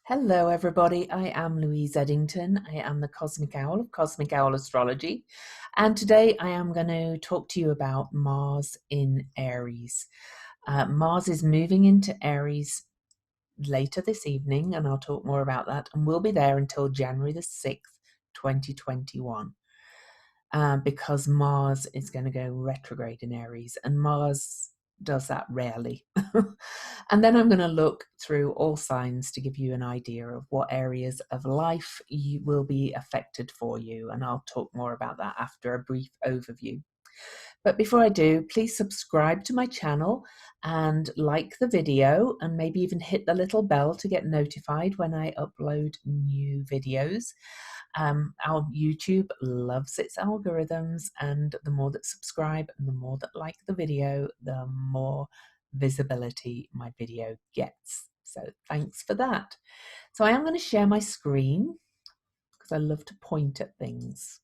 Hello, everybody. I am Louise Eddington. I am the Cosmic Owl of Cosmic Owl Astrology. And today I am going to talk to you about Mars in Aries. Mars is moving into Aries later this evening, and I'll talk more about that. And we'll be there until January the 6th, 2021. Because Mars is going to go retrograde in Aries, and Mars does that rarely. And then I'm going to look through all signs to give you an idea of what areas of life you will be affected for you, and I'll talk more about that after a brief overview. But before I do, please subscribe to my channel and like the video, and maybe even hit the little bell to get notified when I upload new videos. Our YouTube loves its algorithms, and the more that subscribe and the more that like the video, the more visibility my video gets. So thanks for that. So I am going to share my screen because I love to point at things.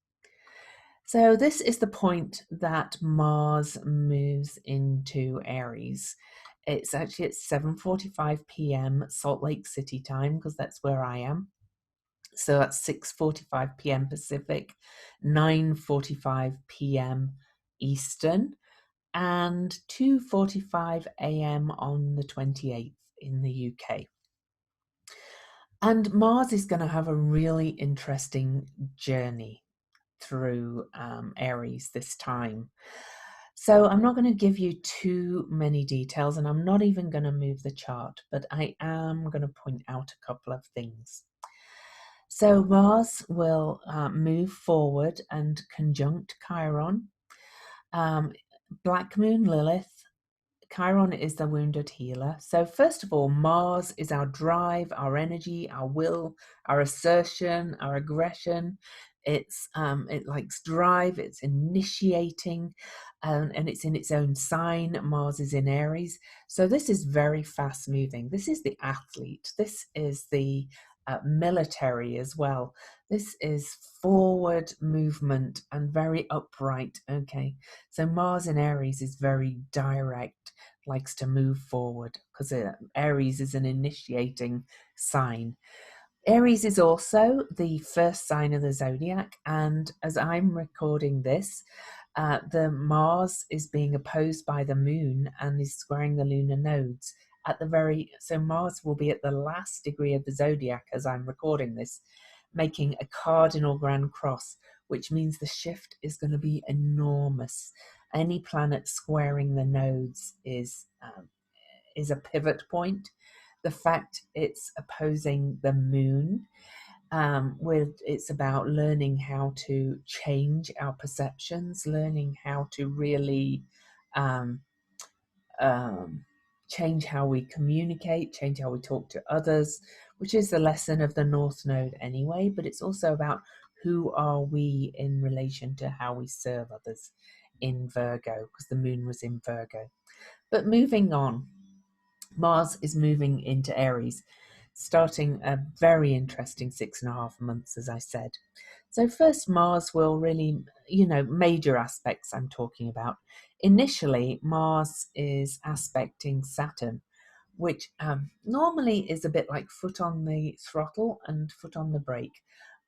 So this is the point that Mars moves into Aries. It's actually at 7:45 p.m. Salt Lake City time, because that's where I am. So that's 6:45 p.m. Pacific, 9:45 p.m. Eastern, and 2:45 a.m. on the 28th in the UK. And Mars is going to have a really interesting journey through Aries this time. So I'm not going to give you too many details, and I'm not even going to move the chart, but I am going to point out a couple of things. So Mars will move forward and conjunct Chiron. Black Moon Lilith. Chiron is the wounded healer. So first of all, Mars is our drive, our energy, our will, our assertion, our aggression. It likes drive, it's initiating, and it's in its own sign. Mars is in Aries. So this is very fast moving. This is the athlete. This is the military as well. This is forward movement and very upright. Okay, so Mars in Aries is very direct, likes to move forward, because Aries is an initiating sign. Aries is also the first sign of the Zodiac, and as I'm recording this, the Mars is being opposed by the Moon and is squaring the lunar nodes so Mars will be at the last degree of the Zodiac as I'm recording this, making a cardinal grand cross, which means the shift is going to be enormous. Any planet squaring the nodes is a pivot point. The fact it's opposing the Moon, it's about learning how to change our perceptions, learning how to really change how we communicate, change how we talk to others, which is the lesson of the North Node anyway, but it's also about who are we in relation to how we serve others in Virgo, because the Moon was in Virgo. But moving on, Mars is moving into Aries, starting a very interesting 6.5 months, as I said. So first, Mars will really, major aspects I'm talking about. Initially, Mars is aspecting Saturn, which normally is a bit like foot on the throttle and foot on the brake.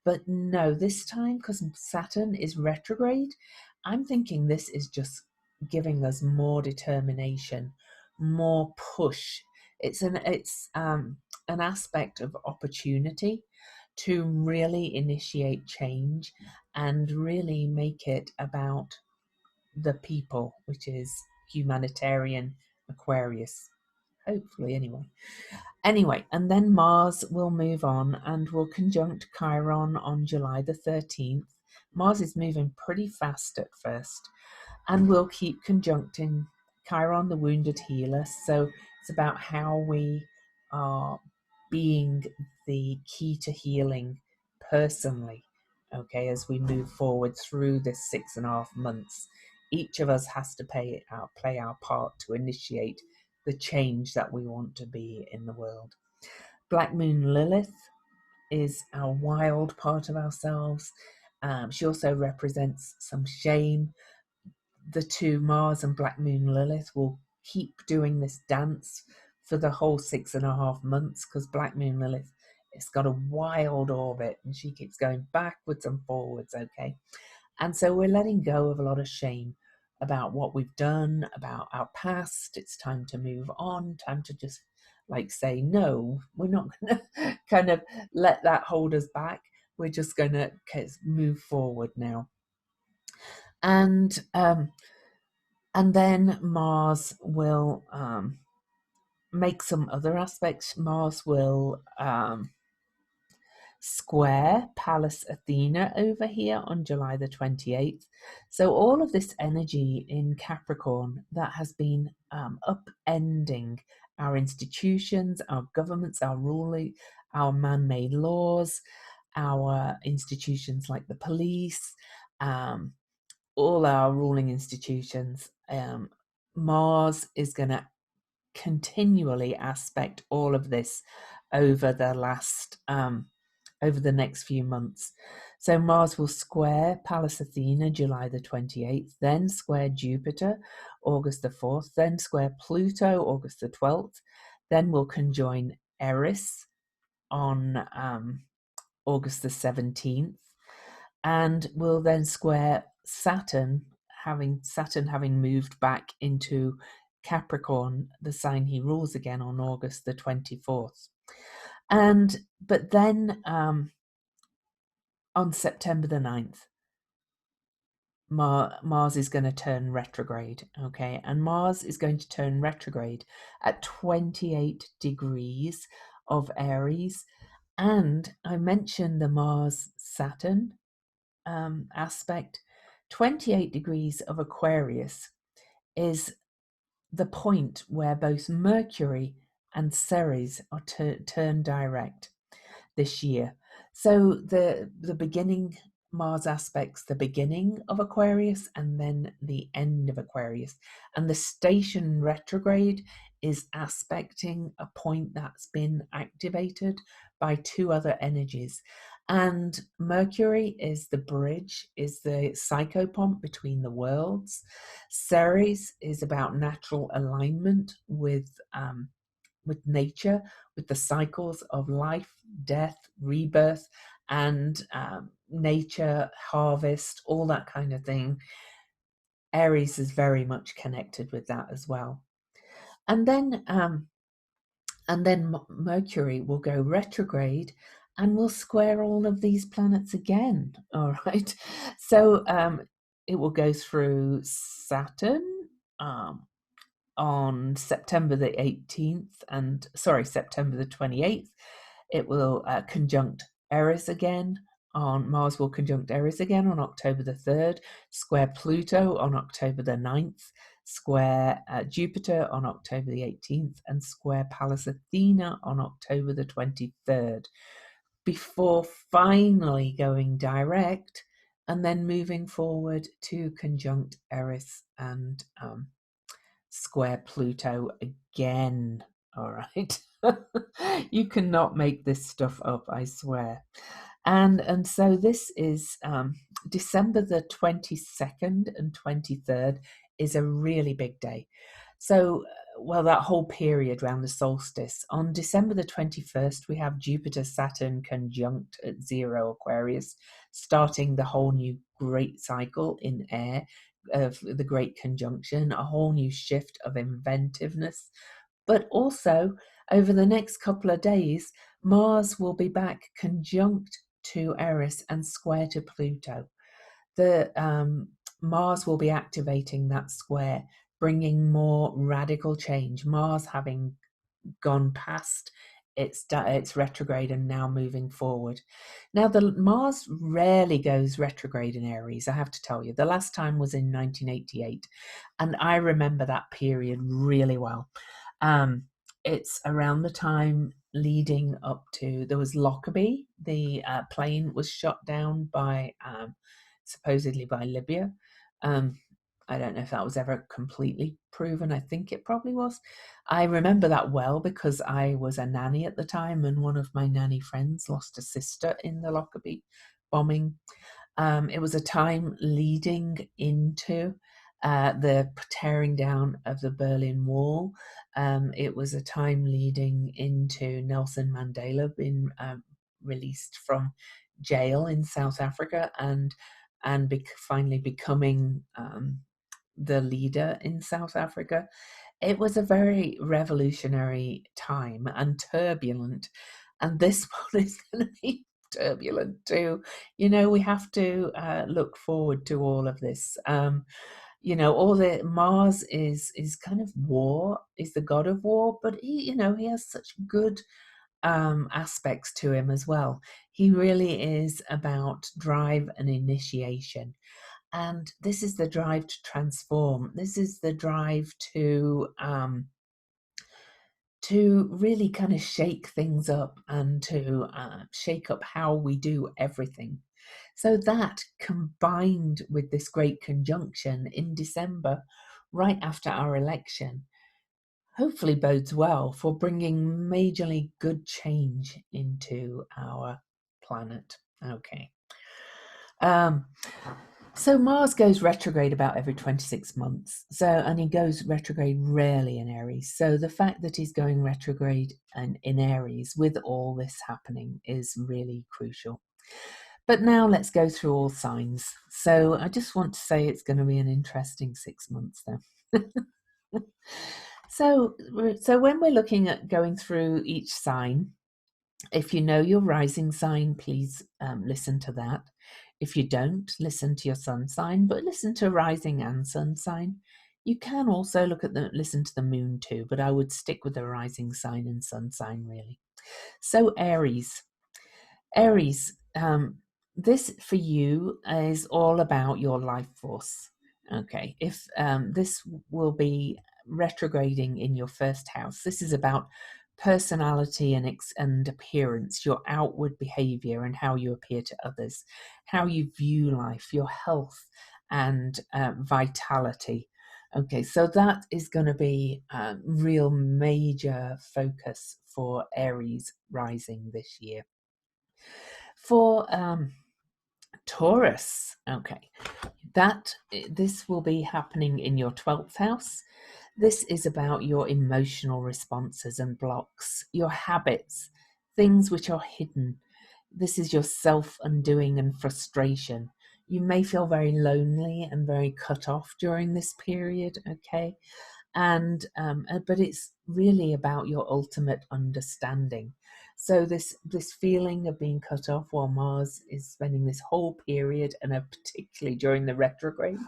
But no, this time, because Saturn is retrograde, I'm thinking this is just giving us more determination, more push. It's an aspect of opportunity to really initiate change and really make it about the people, which is humanitarian Aquarius, hopefully anyway. And then Mars will move on and will conjunct Chiron on July the 13th. Mars is moving pretty fast at first, and we'll keep conjuncting Chiron, the wounded healer. So it's about how we are being the key to healing personally, okay, as we move forward through this 6.5 months. Each of us has to play our part to initiate the change that we want to be in the world. Black Moon Lilith is our wild part of ourselves. She also represents some shame. The two, Mars and Black Moon Lilith, will keep doing this dance for the whole 6.5 months, because Black Moon Lilith It's got a wild orbit, and she keeps going backwards and forwards, okay? And so we're letting go of a lot of shame about what we've done, about our past. It's time to move on, time to just like say, no, we're not going to kind of let that hold us back. We're just going to move forward now. And then Mars will make some other aspects. Mars will square Pallas Athena over here on July the 28th. So all of this energy in Capricorn that has been upending our institutions, our governments, our ruling, our man-made laws, our institutions like the police, all our ruling institutions. Mars is going to continually aspect all of this over the next few months. So Mars will square Pallas Athena July the 28th, then square Jupiter August the 4th, then square Pluto August the 12th, then will conjoin Eris on August the 17th, and will then square Saturn having moved back into Capricorn, the sign he rules, again on August the 24th. But then on September the 9th, Mars is going to turn retrograde, okay? And Mars is going to turn retrograde at 28 degrees of Aries. And I mentioned the Mars-Saturn aspect. 28 degrees of Aquarius is the point where both Mercury and Ceres are turned direct this year. So the beginning, Mars aspects the beginning of Aquarius and then the end of Aquarius. And the station retrograde is aspecting a point that's been activated by two other energies. And Mercury is the bridge, is the psychopomp between the worlds. Ceres is about natural alignment with nature, with the cycles of life, death, rebirth, and nature, harvest, all that kind of thing. Aries is very much connected with that as well. And then Mercury will go retrograde and will square all of these planets again. All right. So it will go through Saturn on September the 18th September the 28th. It will conjunct Eris again. Mars will conjunct Eris again on October the 3rd, square Pluto on October the 9th, square Jupiter on October the 18th, and square Pallas Athena on October the 23rd, before finally going direct and then moving forward to conjunct Eris and square Pluto again. All right. You cannot make this stuff up, I swear. And so this is December the 22nd and 23rd is a really big day. So, well, that whole period around the solstice. On December the 21st, we have Jupiter Saturn conjunct at 0 Aquarius, starting the whole new great cycle in air of the great conjunction, a whole new shift of inventiveness. But also, over the next couple of days, Mars will be back conjunct to Eris and square to Pluto. The Mars will be activating that square, bringing more radical change. Mars having gone past its retrograde and now moving forward. Now, the Mars rarely goes retrograde in Aries, I have to tell you. The last time was in 1988, and I remember that period really well. It's around the time leading up to, there was Lockerbie, the plane was shot down by supposedly by Libya. I don't know if that was ever completely proven. I think it probably was. I remember that well because I was a nanny at the time, and one of my nanny friends lost a sister in the Lockerbie bombing. It was a time leading into the tearing down of the Berlin Wall. It was a time leading into Nelson Mandela being released from jail in South Africa and finally becoming the leader in South Africa. It was a very revolutionary time and turbulent, and this one is going to be turbulent too. We have to look forward to all of this. All the Mars is kind of war, is the god of war, but he has such good aspects to him as well. He really is about drive and initiation. And this is the drive to transform. This is the drive to really kind of shake things up and to shake up how we do everything. So that, combined with this great conjunction in December, right after our election, hopefully bodes well for bringing majorly good change into our planet. Okay. So Mars goes retrograde about every 26 months. And he goes retrograde rarely in Aries. So the fact that he's going retrograde and in Aries with all this happening is really crucial. But now let's go through all signs. So I just want to say it's going to be an interesting 6 months though. So when we're looking at going through each sign, if you know your rising sign, please listen to that. If you don't, listen to your sun sign, but listen to rising and sun sign. You can also listen to the moon too, but I would stick with the rising sign and sun sign really. So Aries, this for you is all about your life force. Okay, if this will be retrograding in your first house, this is about personality and appearance, your outward behavior and how you appear to others, how you view life, your health and vitality. Okay, so that is going to be a real major focus for Aries rising this year. For Taurus, okay, this will be happening in your 12th house. This is about your emotional responses and blocks, your habits, things which are hidden. This is your self-undoing and frustration. You may feel very lonely and very cut off during this period, okay? But it's really about your ultimate understanding. So this feeling of being cut off while Mars is spending this whole period, and particularly during the retrograde.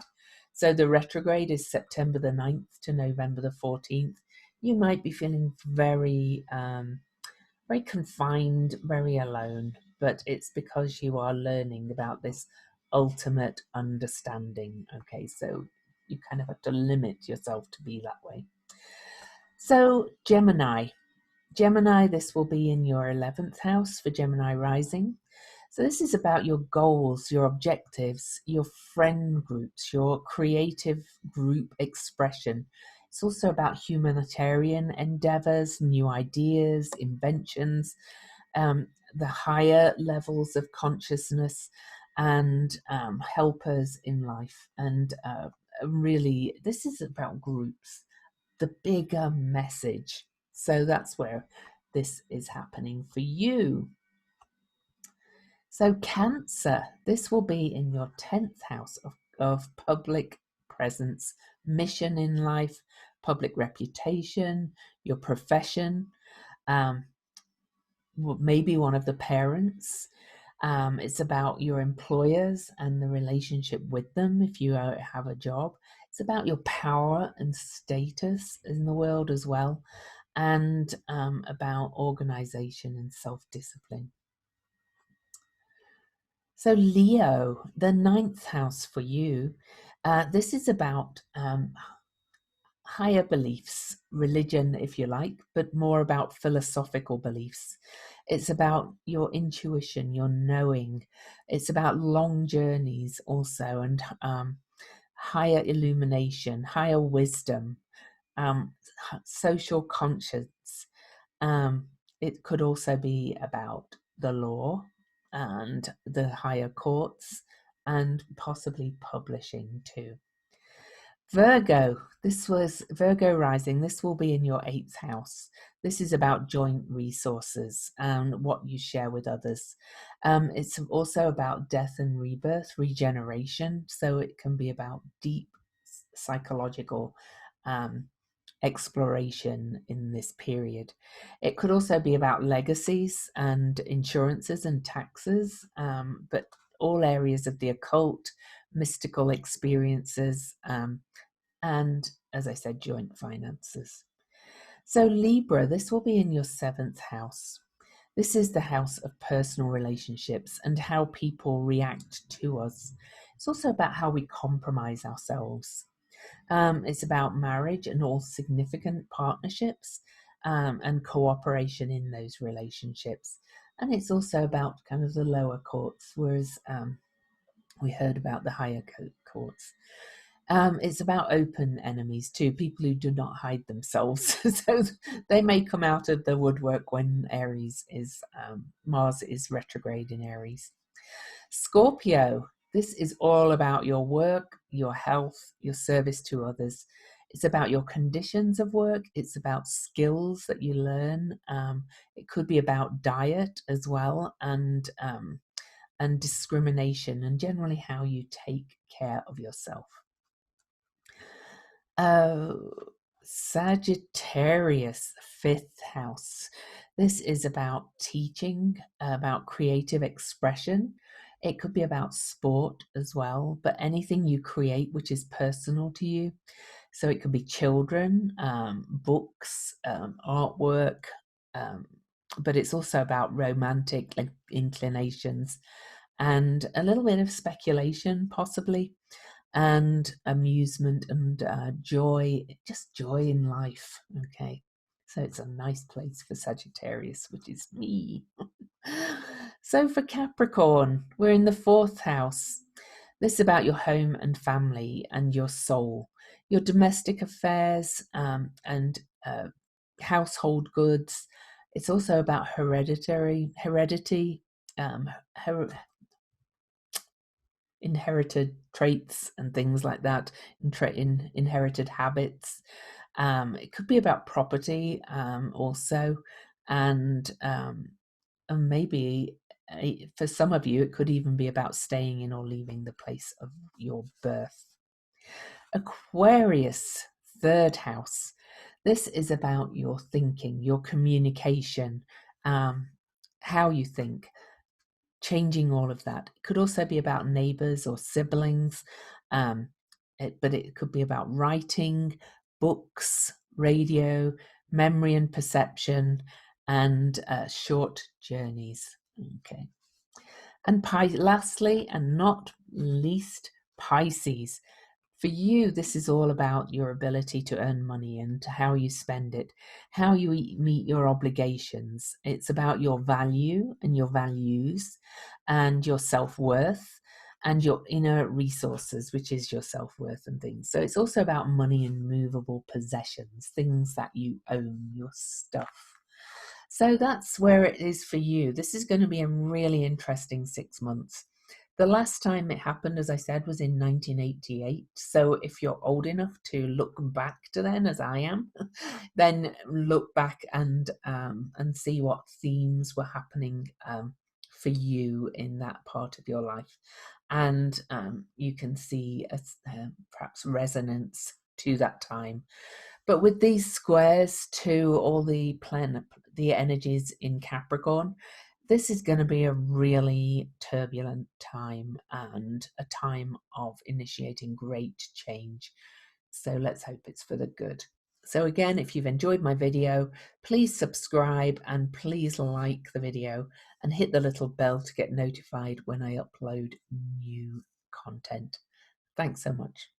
So the retrograde is September the 9th to November the 14th. You might be feeling very very confined, very alone, but it's because you are learning about this ultimate understanding. Okay, so you kind of have to limit yourself to be that way. So Gemini, this will be in your 11th house for Gemini rising. So this is about your goals, your objectives, your friend groups, your creative group expression. It's also about humanitarian endeavors, new ideas, inventions, the higher levels of consciousness and helpers in life. And really, this is about groups, the bigger message. So that's where this is happening for you. So Cancer, this will be in your 10th house of public presence, mission in life, public reputation, your profession, maybe one of the parents. It's about your employers and the relationship with them if you have a job. It's about your power and status in the world as well, and about organization and self-discipline. So Leo, the 9th house for you, this is about higher beliefs, religion, if you like, but more about philosophical beliefs. It's about your intuition, your knowing. It's about long journeys also, and higher illumination, higher wisdom, social conscience. It could also be about the law and the higher courts and possibly publishing too. Virgo, this was Virgo rising. This will be in your 8th house. This is about joint resources and what you share with others. It's also about death and rebirth, regeneration. So it can be about deep psychological exploration in this period. It could also be about legacies and insurances and taxes, but all areas of the occult, mystical experiences, and, as I said, joint finances. So Libra, this will be in your 7th house. This is the house of personal relationships and how people react to us. It's also about how we compromise ourselves. It's about marriage and all significant partnerships, and cooperation in those relationships. And it's also about kind of the lower courts, whereas we heard about the higher courts. It's about open enemies too, people who do not hide themselves. So they may come out of the woodwork when Mars is retrograde in Aries. Scorpio, this is all about your work, your health, your service to others. It's about your conditions of work. It's about skills that you learn. It could be about diet as well, and discrimination, and generally how you take care of yourself. Sagittarius, 5th house. This is about teaching, about creative expression. It could be about sport as well, but anything you create which is personal to you. So it could be children, books, artwork, but it's also about romantic inclinations and a little bit of speculation, possibly, and amusement and joy, just joy in life. Okay, so it's a nice place for Sagittarius, which is me. So for Capricorn, we're in the 4th house. This is about your home and family and your soul, your domestic affairs, and household goods. It's also about heredity, inherited traits and things like that, in inherited habits. It could be about property, also, and maybe for some of you, it could even be about staying in or leaving the place of your birth. Aquarius, 3rd house. This is about your thinking, your communication, how you think, changing all of that. It could also be about neighbors or siblings, but it could be about writing, books, radio, memory and perception, and short journeys. Okay. And lastly, and not least, Pisces. For you, this is all about your ability to earn money and how you spend it, how you meet your obligations. It's about your value and your values and your self-worth and your inner resources, which is your self-worth and things. So it's also about money and movable possessions, things that you own, your stuff. So that's where it is for you. This is going to be a really interesting 6 months. The last time it happened, as I said, was in 1988. So if you're old enough to look back to then, as I am, then look back and see what themes were happening for you in that part of your life. And you can see perhaps resonance to that time. But with these squares to all the energies in Capricorn, this is going to be a really turbulent time and a time of initiating great change. So let's hope it's for the good. So again, if you've enjoyed my video, please subscribe and please like the video and hit the little bell to get notified when I upload new content. Thanks so much.